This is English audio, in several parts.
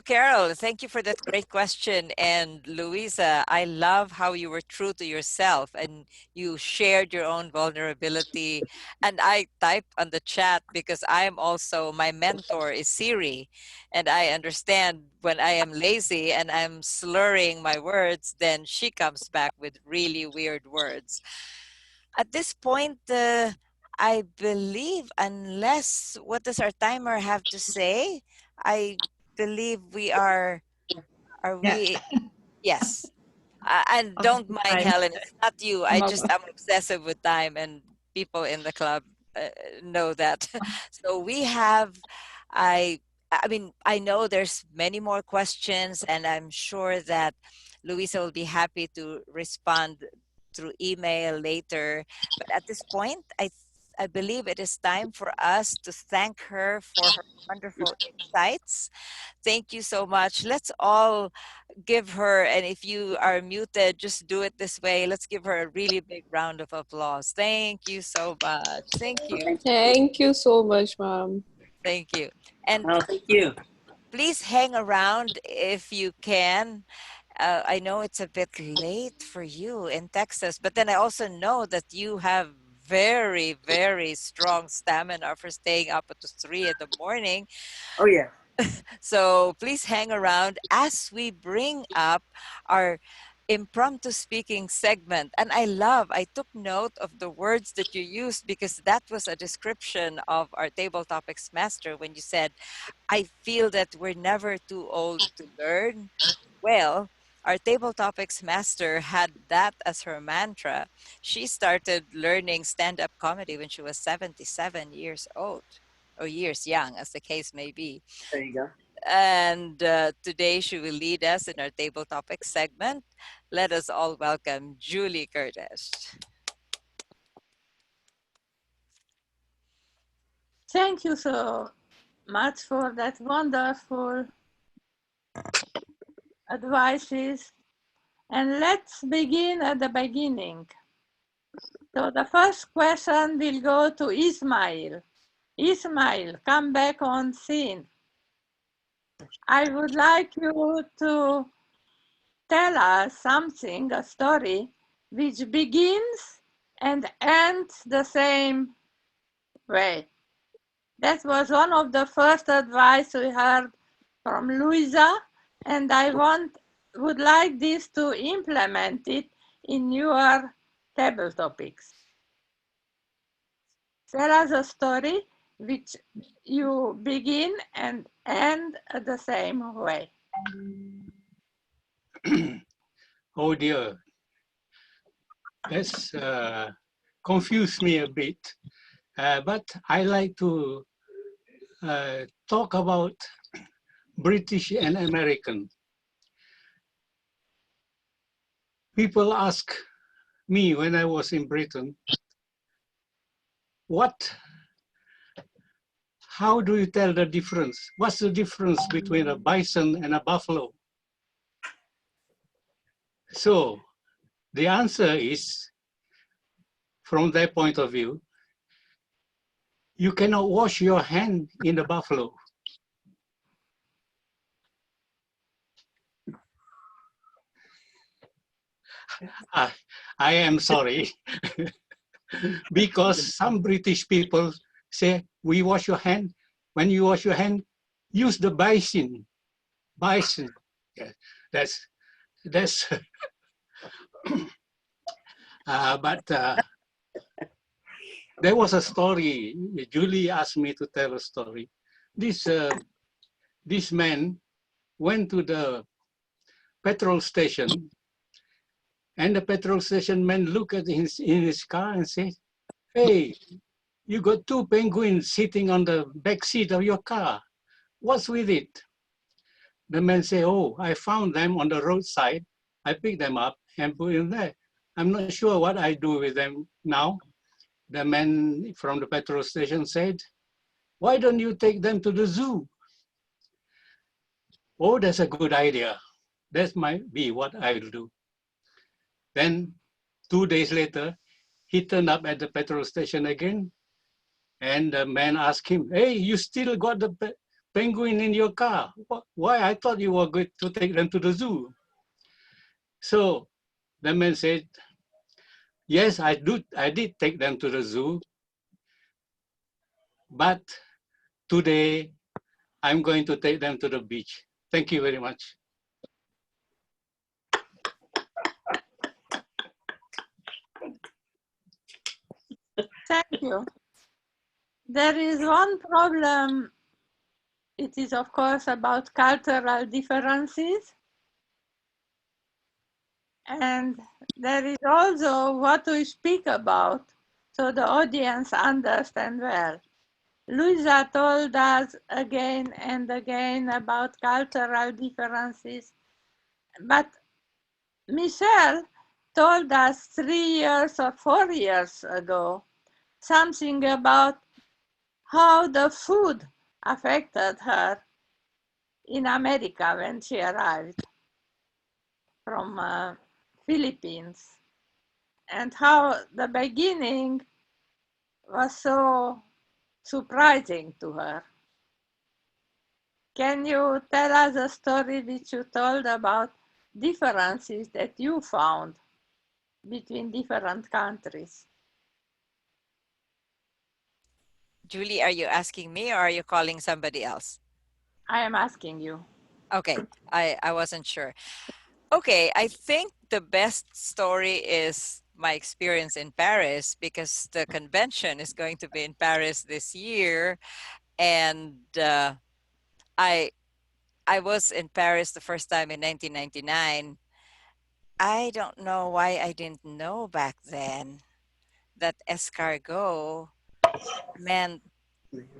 Carol, thank you for that great question. And Luisa, I love how you were true to yourself and you shared your own vulnerability. And I typed on the chat because I am also, my mentor is Siri. And I understand when I am lazy and I'm slurring my words, then she comes back with really weird words. At this point, I believe, unless what does our timer have to say? I believe we are Yeah. we, yes. And Okay, don't mind fine. Helen, it's not you. I just am obsessive with time, and people in the club know that. So we have, I, I mean, I know there's many more questions, and I'm sure that Luisa will be happy to respond through email later. But at this point, I believe it is time for us to thank her for her wonderful insights. Thank you so much. Let's all give her, and if you are muted, just do it this way. Let's give her a really big round of applause. Thank you so much. Thank you. Thank you so much, ma'am. Thank you. And Oh, thank you. please hang around if you can. I know it's a bit late for you in Texas, but then I also know that you have very, very strong stamina for staying up at 3 in the morning. Oh, yeah. So please hang around as we bring up our impromptu speaking segment. And I took note of the words that you used because that was a description of our table topics master when you said, I feel that we're never too old to learn. Well, our table topics master had that as her mantra. She started learning stand up comedy when she was 77 years old, or years young, as the case may be. There you go. And today she will lead us in our table topics segment. Let us all welcome Julie Kertesz. Thank you so much for that wonderful advices. And let's begin at the beginning. So the first question will go to Ismail. Ismail, come back on scene. I would like you to tell us something, a story, which begins and ends the same way. That was one of the first advice we heard from Luisa, and I would like this to implement it in your table topics. Tell us a story which you begin and end the same way. Oh dear, that's confused me a bit. But I like to talk about British and American. People ask me when I was in Britain, how do you tell the difference? What's the difference between a bison and a buffalo? So the answer is, from their point of view, you cannot wash your hand in the buffalo. I am sorry, because some British people say, we wash your hand. When you wash your hand, use the bison. Bison. Yeah, that's. But there was a story. Julie asked me to tell a story. This man went to the petrol station, and the petrol station man looked at in his car and said, "Hey, you got two penguins sitting on the back seat of your car. What's with it?" The man said, "Oh, I found them on the roadside. I picked them up and put them there. I'm not sure what I do with them now." The man from the petrol station said, "Why don't you take them to the zoo?" "Oh, that's a good idea. That might be what I'll do." Then 2 days later, he turned up at the petrol station again, and the man asked him, "Hey, you still got the penguin in your car. Why? I thought you were going to take them to the zoo. So the man said, yes, I did take them to the zoo, but today I'm going to take them to the beach. Thank you very much. Thank you. There is one problem. It is, of course, about cultural differences. And there is also what we speak about, so the audience understand well. Luisa told us again and again about cultural differences, but Michelle told us 3 years or 4 years ago something about how the food affected her in America when she arrived from Philippines, and how the beginning was so surprising to her. Can you tell us a story which you told about differences that you found between different countries? Julie, are you asking me or are you calling somebody else? I am asking you. Okay, I wasn't sure. Okay, I think the best story is my experience in Paris because the convention is going to be in Paris this year, and I I was in Paris the first time in 1999. I don't know why I didn't know back then that escargot meant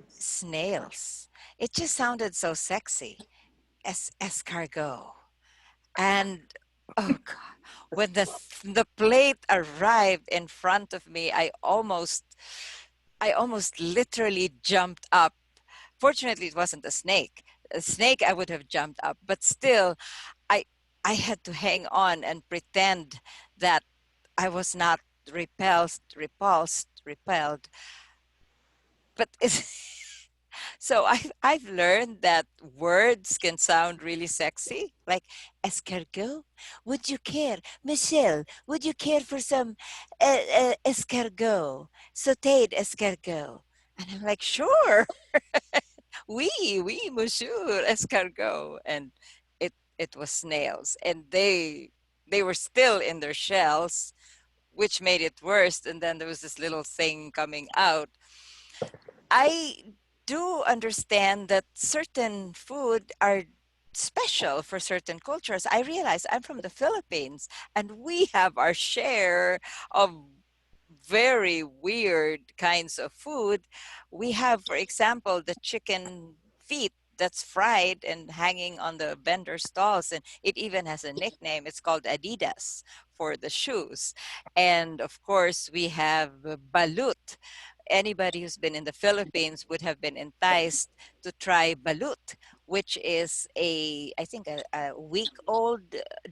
snails. It just sounded so sexy. Escargot. And oh god, when the plate arrived in front of me, I almost literally jumped up. Fortunately, it wasn't a snake. A snake I would have jumped up, but still I I had to hang on and pretend that I was not repelled. But it's so I've learned that words can sound really sexy, like escargot. Would you care, Michelle? Would you care for some escargot, sautéed escargot? And I'm like, sure, oui, monsieur, escargot. And it was snails, and they were still in their shells, which made it worse. And then there was this little thing coming out. I do understand that certain food are special for certain cultures. I realize I'm from the Philippines and we have our share of very weird kinds of food. We have, for example, the chicken feet that's fried and hanging on the vendor stalls, and it even has a nickname. It's called Adidas for the shoes. And of course, we have balut. Anybody who's been in the Philippines would have been enticed to try balut, which is I think, a week-old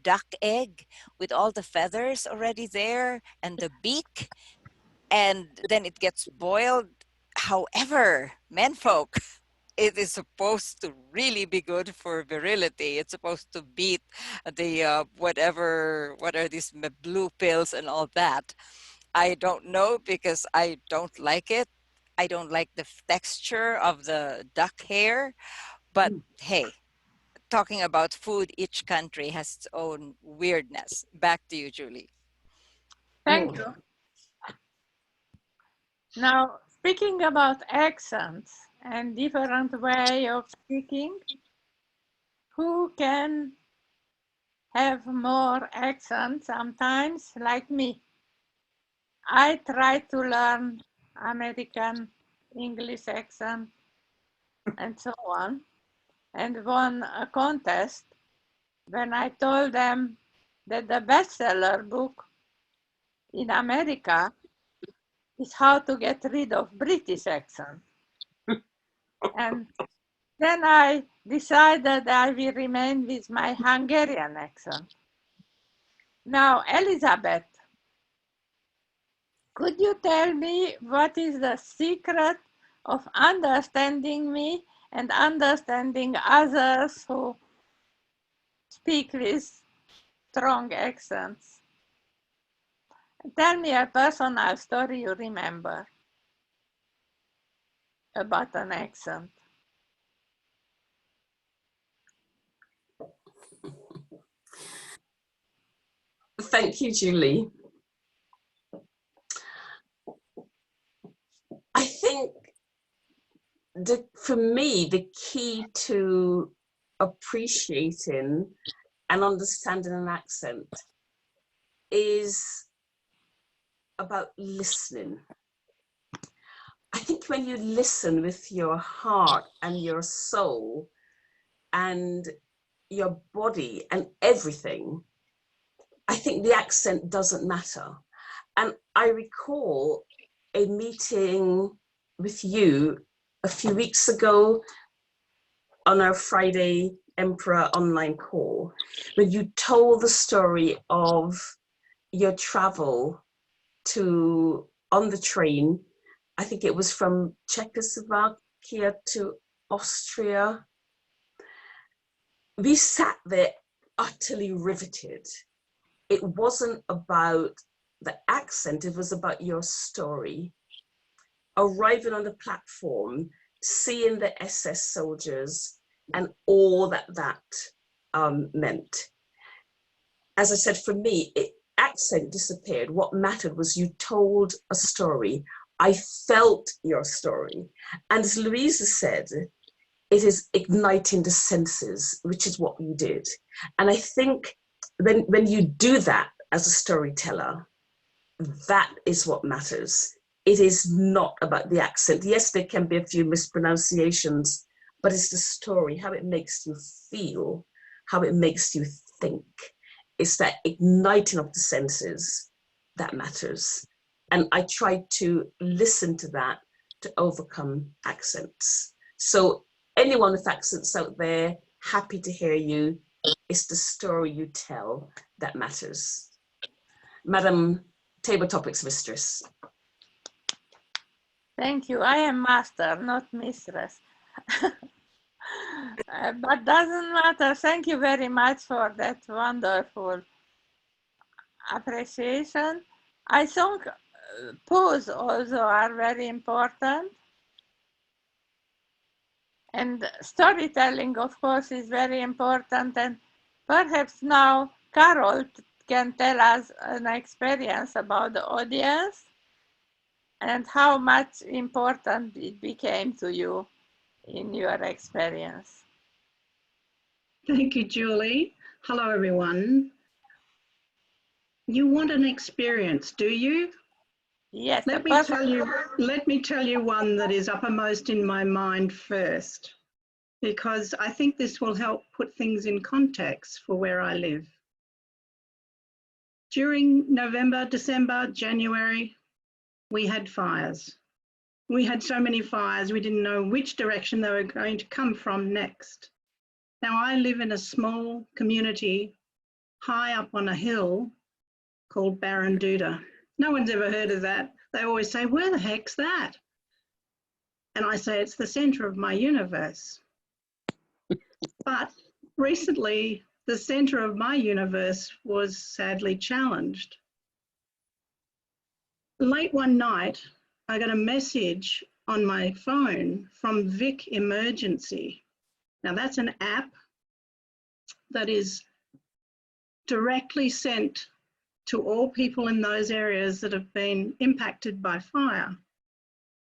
duck egg with all the feathers already there and the beak, and then it gets boiled. However, menfolk, it is supposed to really be good for virility. It's supposed to beat the what are these blue pills and all that. I don't know because I don't like it. I don't like the texture of the duck hair. But hey, talking about food, each country has its own weirdness. Back to you, Julie. Thank you. Now, speaking about accents and different way of speaking, who can have more accent sometimes, like me? I try to learn American English accent and so on, and won a contest when I told them that the bestseller book in America is how to get rid of British accent. And then I decided I will remain with my Hungarian accent. Now, Elizabeth, could you tell me what is the secret of understanding me and understanding others who speak with strong accents. Tell me a personal story you remember about an accent. Thank you, Julie. I think for me, the key to appreciating and understanding an accent is about listening. I think when you listen with your heart and your soul and your body and everything, I think the accent doesn't matter. And I recall a meeting with you a few weeks ago on our Friday Emperor online call, when you told the story of your travel on the train. I think it was from Czechoslovakia to Austria. We sat there utterly riveted. It wasn't about the accent, it was about your story. Arriving on the platform, seeing the SS soldiers and all that meant. As I said, for me, accent disappeared. What mattered was you told a story. I felt your story. And as Luisa said, it is igniting the senses, which is what you did. And I think when you do that as a storyteller, that is what matters. It is not about the accent. Yes, there can be a few mispronunciations, but it's the story, how it makes you feel, how it makes you think. It's that igniting of the senses that matters. And I try to listen to that to overcome accents. So anyone with accents out there, happy to hear you. It's the story you tell that matters. Madam Table Topics Mistress. Thank you. I am master, not mistress. But doesn't matter. Thank you very much for that wonderful appreciation. I think pause also are very important. And storytelling, of course, is very important. And perhaps now Carol can tell us an experience about the audience and how much important it became to you in your experience. Thank you, Julie. Hello, everyone. You want an experience, do you? Yes. Let me tell you one that is uppermost in my mind first, because I think this will help put things in context for where I live. During November, December, January, we had fires. We had so many fires, we didn't know which direction they were going to come from next. Now, I live in a small community high up on a hill called Barranduda. No one's ever heard of that. They always say, where the heck's that? And I say, it's the center of my universe. But recently, the center of my universe was sadly challenged. Late one night, I got a message on my phone from Vic Emergency. Now, that's an app that is directly sent to all people in those areas that have been impacted by fire.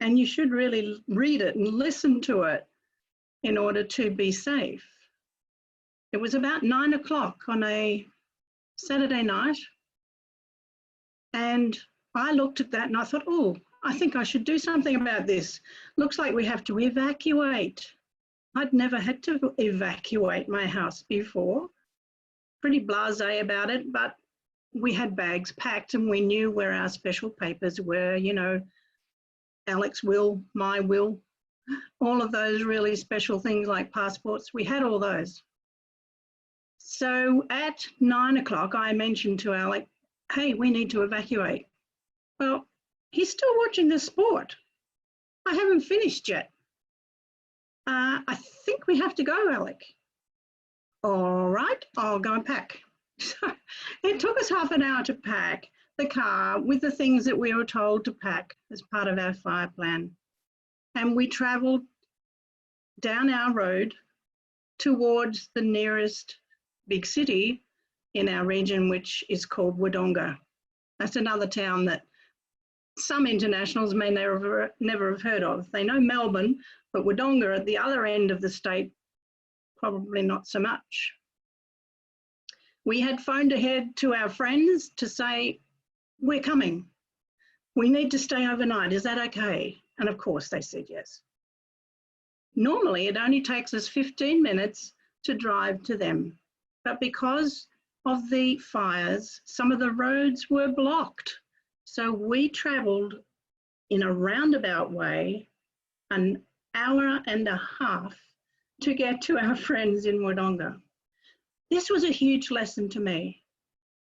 And you should really read it and listen to it in order to be safe. It was about 9 o'clock on a Saturday night. And I looked at that and I thought, oh, I think I should do something about this. Looks like we have to evacuate. I'd never had to evacuate my house before. Pretty blasé about it, but we had bags packed and we knew where our special papers were, you know, Alex will, my will, all of those really special things like passports. We had all those. So at 9 o'clock, I mentioned to Alex, hey, we need to evacuate. Well, he's still watching the sport. I haven't finished yet. I think we have to go, Alec. All right, I'll go and pack. So it took us half an hour to pack the car with the things that we were told to pack as part of our fire plan. And we travelled down our road towards the nearest big city in our region, which is called Wodonga. That's another town that some internationals may never have heard of. They know Melbourne, but Wodonga at the other end of the state, probably not so much. We had phoned ahead to our friends to say, we're coming. We need to stay overnight. Is that okay? And of course they said yes. Normally it only takes us 15 minutes to drive to them. But because of the fires, some of the roads were blocked. So we travelled in a roundabout way, an hour and a half to get to our friends in Wodonga. This was a huge lesson to me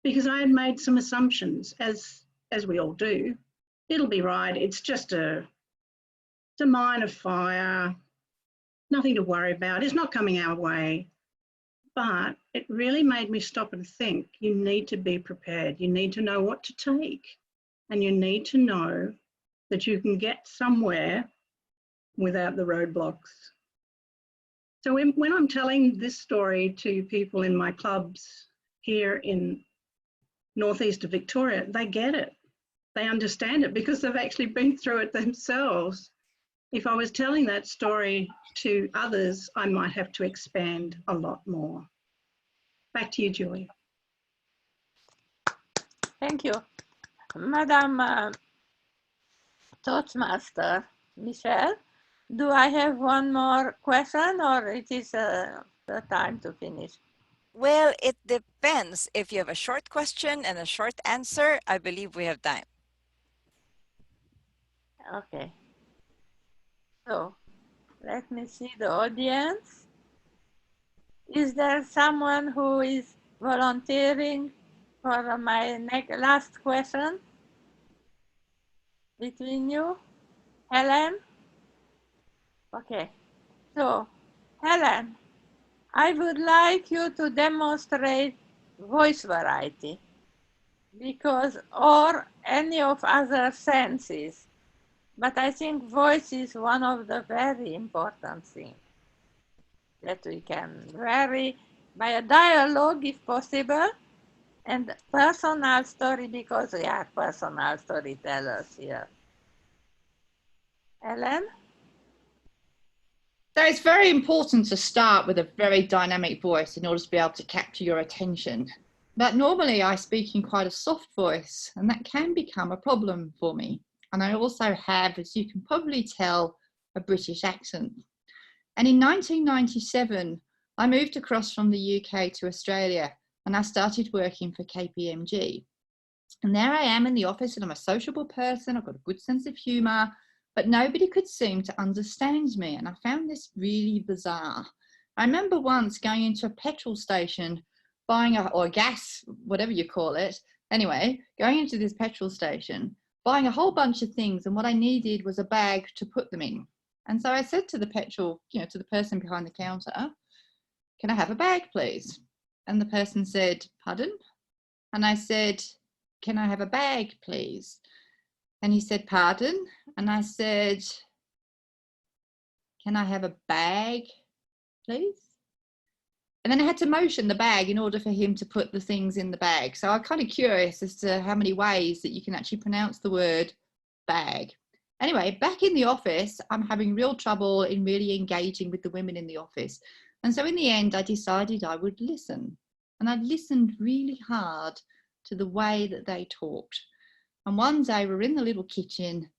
because I had made some assumptions, as we all do. It'll be right. It's just a minor fire, nothing to worry about. It's not coming our way. But it really made me stop and think. You need to be prepared. You need to know what to take. And you need to know that you can get somewhere without the roadblocks. So when I'm telling this story to people in my clubs here in northeast of Victoria, they get it. They understand it because they've actually been through it themselves. If I was telling that story to others, I might have to expand a lot more. Back to you, Julie. Thank you. Madam Toastmaster Michelle, do I have one more question or it is the time to finish? Well, it depends. If you have a short question and a short answer, I believe we have time. Okay. So, let me see the audience. Is there someone who is volunteering for my last question between you? Helen? Okay. So, Helen, I would like you to demonstrate voice variety because, or any of other senses. But I think voice is one of the very important things that we can vary by a dialogue if possible, and personal story because we are personal storytellers here. Ellen? So it's very important to start with a very dynamic voice in order to be able to capture your attention. But normally I speak in quite a soft voice, and that can become a problem for me. And I also have, as you can probably tell, a British accent. And in 1997, I moved across from the UK to Australia, and I started working for KPMG. And there I am in the office, and I'm a sociable person. I've got a good sense of humour, but nobody could seem to understand me. And I found this really bizarre. I remember once going into a petrol station, buying or gas, whatever you call it. Anyway, going into this petrol station, buying a whole bunch of things. And what I needed was a bag to put them in. And so I said to the petrol, to the person behind the counter, can I have a bag, please? And the person said, pardon? And I said, can I have a bag, please? And he said, pardon? And I said, can I have a bag, please? And then I had to motion the bag in order for him to put the things in the bag. So I'm kind of curious as to how many ways that you can actually pronounce the word bag. Anyway, back in the office, I'm having real trouble in really engaging with the women in the office. And so in the end, I decided I would listen. And I listened really hard to the way that they talked. And one day we were in the little kitchen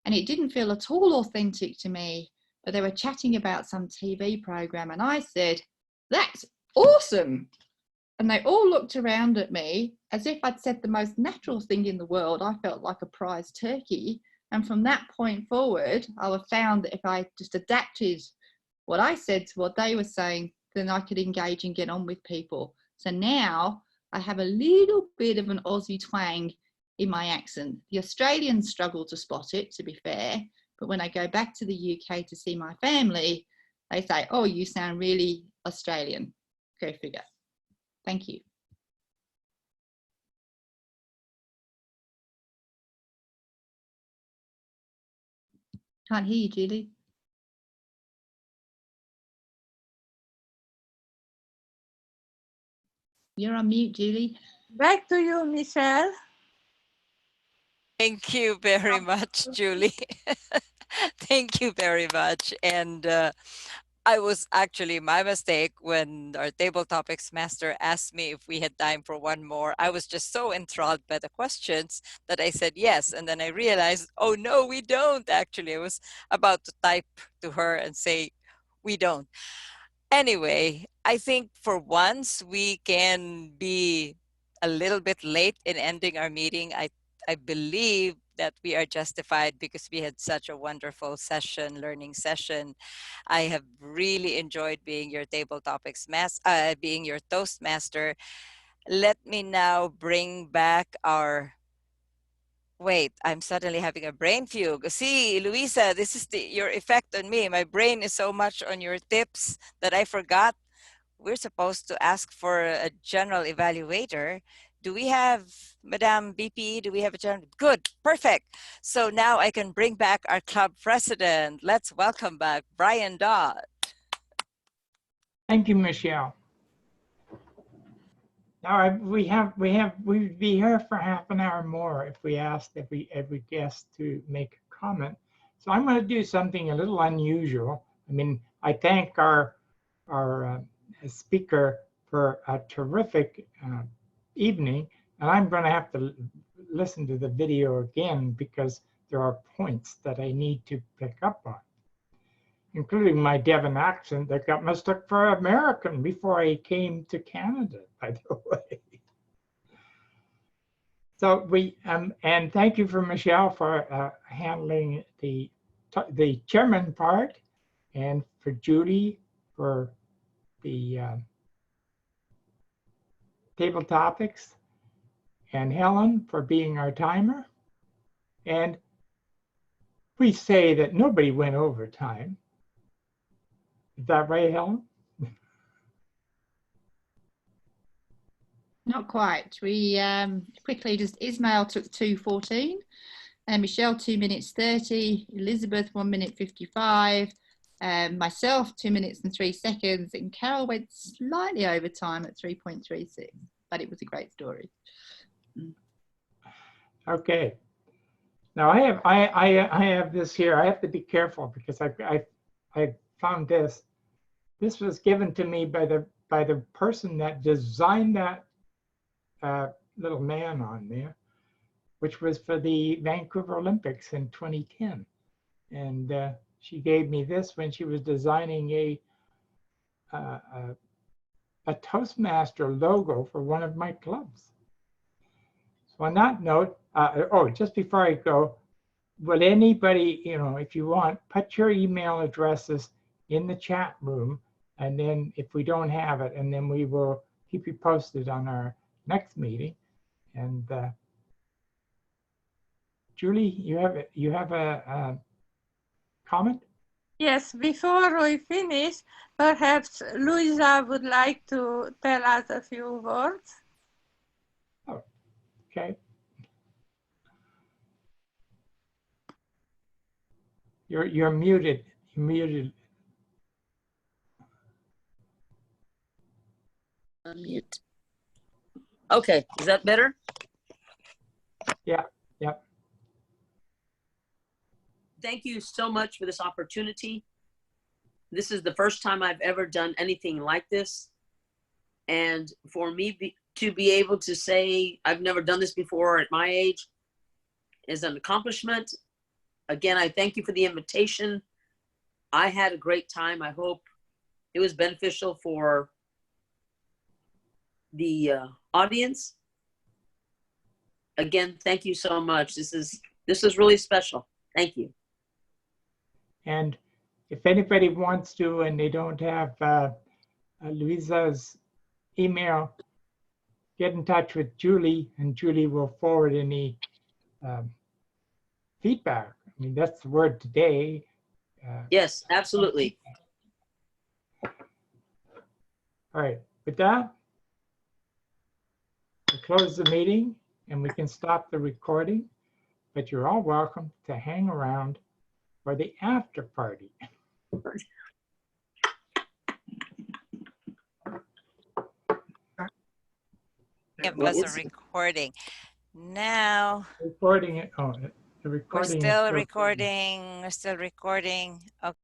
and it didn't feel at all authentic to me, but they were chatting about some TV program. And I said, that's awesome. And they all looked around at me as if I'd said the most natural thing in the world. I felt like a prize turkey. And from that point forward, I found that if I just adapted what I said to what they were saying, then I could engage and get on with people. So now I have a little bit of an Aussie twang in my accent. The Australians struggle to spot it, to be fair. But when I go back to the UK to see my family, they say, oh, you sound really Australian. Go figure. Thank you. Can't hear you, Julie. You're on mute, Julie. Back to you, Michelle. Thank you very much, Julie. Thank you very much. And I was actually my mistake when our table topics master asked me if we had time for one more. I was just so enthralled by the questions that I said yes. And then I realized, oh no, we don't actually. I was about to type to her and say, we don't. Anyway, I think for once we can be a little bit late in ending our meeting. I believe that we are justified because we had such a wonderful session, learning session. I have really enjoyed being your table topics being your Toastmaster. Let me now bring back our. Wait, I'm suddenly having a brain fugue. See, Luisa, this is your effect on me. My brain is so much on your tips that I forgot we're supposed to ask for a general evaluator. Do we have, Madam BP, do we have a general? Good, perfect. So now I can bring back our club president. Let's welcome back Brian Dodd. Thank you, Michelle. Now we'd be here for half an hour more if we asked every guest to make a comment. So I'm going to do something a little unusual. I mean, I thank our speaker for a terrific evening, and I'm going to have to listen to the video again because there are points that I need to pick up on, including my Devon accent that got mistook for American before I came to Canada, by the way. So and thank you for Michelle for handling the chairman part, and for Judy for the table topics, and Helen for being our timer. And we say that nobody went over time. Is that right, Helen? Not quite. We quickly just Ismail took 2:14, and Michelle 2 minutes 30, Elizabeth 1 minute 55, myself 2 minutes and 3 seconds, and Carol went slightly over time at 3.36, but it was a great story. Okay. Now I have this here. I have to be careful because I found this. This was given to me by the person that designed that little man on there, which was for the Vancouver Olympics in 2010. And she gave me this when she was designing a Toastmaster logo for one of my clubs. So on that note, just before I go, would anybody, if you want, put your email addresses in the chat room, and then if we don't have it, and then we will keep you posted on our next meeting. And Julie, you have a comment? Yes, before we finish, perhaps Luisa would like to tell us a few words. Oh, okay. You're muted. You're muted. Unmute. Okay, is that better? Yeah, yeah. Thank you so much for this opportunity. This is the first time I've ever done anything like this. And for me to be able to say I've never done this before at my age is an accomplishment. Again, I thank you for the invitation. I had a great time. I hope it was beneficial for the audience. Again, thank you so much. This is really special. Thank you. And if anybody wants to and they don't have Luisa's email, get in touch with Julie, and Julie will forward any feedback. I mean, that's the word today. Yes, absolutely. All right, with that, we close the meeting and we can stop the recording, but you're all welcome to hang around for the after party. It was a recording. Now Recording it. Oh, the we're recording is still still. recording. We're still recording. Okay.